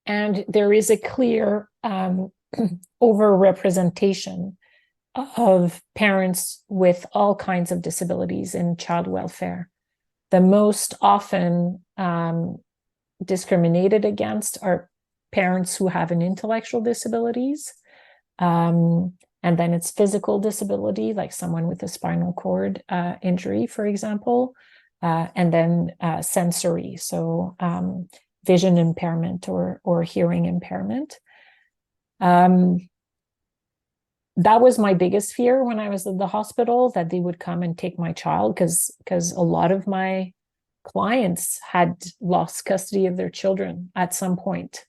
And there is a clear overrepresentation of parents with all kinds of disabilities in child welfare. The most often discriminated against are parents who have an intellectual disabilities. And then it's physical disability, like someone with a spinal cord injury, for example, and then sensory, so vision impairment or hearing impairment. That was my biggest fear when I was at the hospital, that they would come and take my child, because a lot of my clients had lost custody of their children at some point.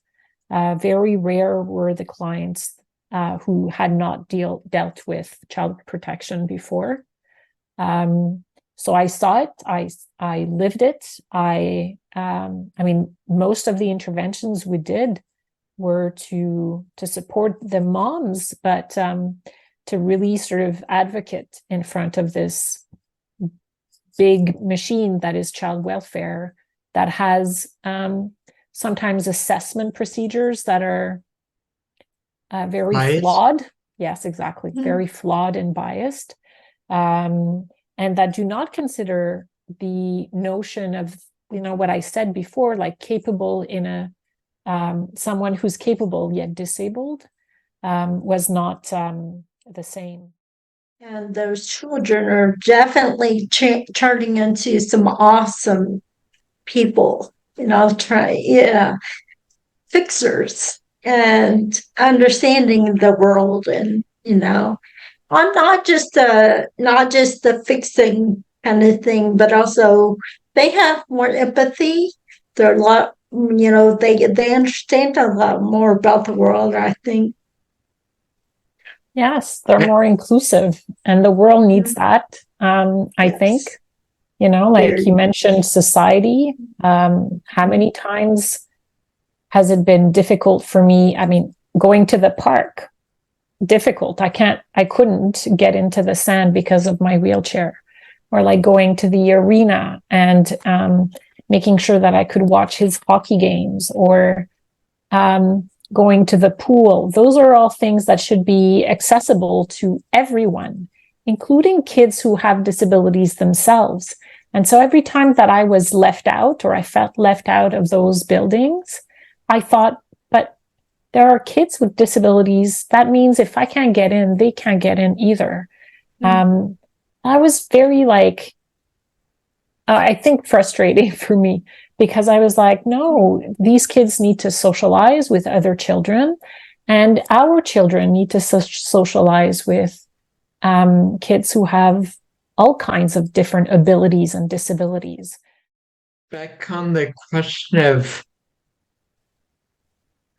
Very rare were the clients who had not dealt with child protection before. So I saw it, I lived it. I mean, most of the interventions we did were to support the moms, but to really sort of advocate in front of this big machine that is child welfare, that has sometimes assessment procedures that are very biased. Flawed. Yes, exactly. Mm-hmm. Very flawed and biased. And that do not consider the notion of, what I said before, like capable in a, someone who's capable yet disabled, was not the same. And those children are definitely turning into some awesome people, fixers and understanding the world. And I'm not just the fixing kind of thing, but also they have more empathy. They're a lot, they understand a lot more about the world, I think. Yes, they're more inclusive, and the world needs that. I think, like you mentioned, society. How many times has it been difficult for me? I mean, going to the park, difficult. I couldn't get into the sand because of my wheelchair, or like going to the arena and making sure that I could watch his hockey games, or going to the pool. Those are all things that should be accessible to everyone, including kids who have disabilities themselves. And so every time that I was left out, or I felt left out of those buildings, I thought, but there are kids with disabilities. That means if I can't get in, they can't get in either. I was very I think frustrating for me, because I was like, no, these kids need to socialize with other children, and our children need to socialize with kids who have all kinds of different abilities and disabilities. Back on the question of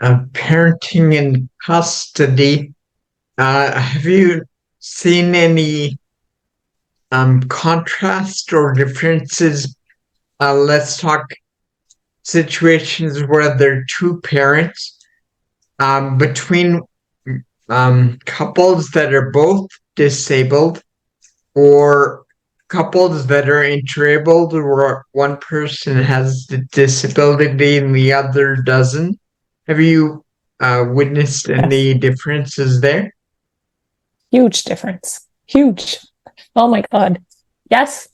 parenting in custody, have you seen any contrast or differences? Let's talk situations where there are two parents, between couples that are both disabled, or couples that are interabled, where one person has the disability and the other doesn't. Have you witnessed any differences there? Huge difference. Huge. Oh my God. Yes.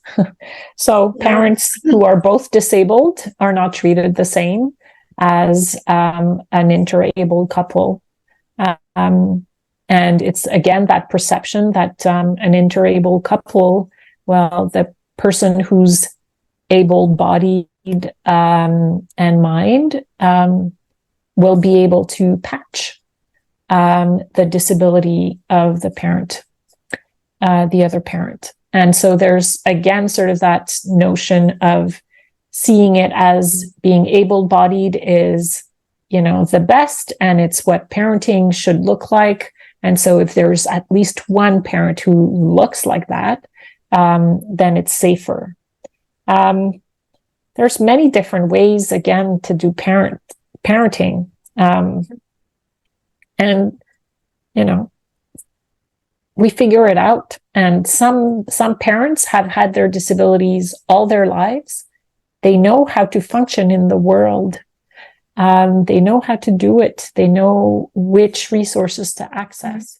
So parents who are both disabled are not treated the same as an interabled couple. And it's, again, that perception that an interabled couple, well, the person who's able-bodied and mind will be able to patch the disability of the parent, the other parent. And so there's, again, sort of that notion of seeing it as being able-bodied is, the best, and it's what parenting should look like. And so if there's at least one parent who looks like that, then it's safer. There's many different ways, again, to do parenting. And, we figure it out. And some parents have had their disabilities all their lives. They know how to function in the world. They know how to do it. They know which resources to access.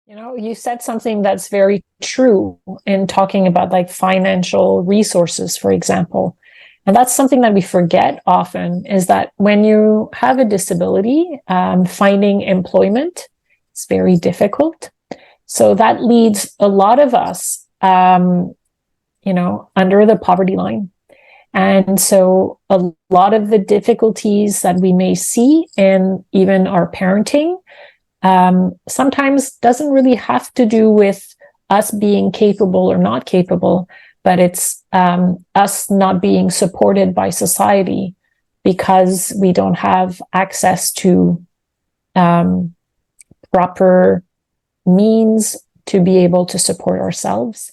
You know, you said something that's very true in talking about like financial resources, for example. And that's something that we forget often, is that when you have a disability, finding employment is very difficult. So that leads a lot of us, you know, under the poverty line. And so a lot of the difficulties that we may see in even our parenting sometimes doesn't really have to do with us being capable or not capable, but it's us not being supported by society because we don't have access to proper means to be able to support ourselves.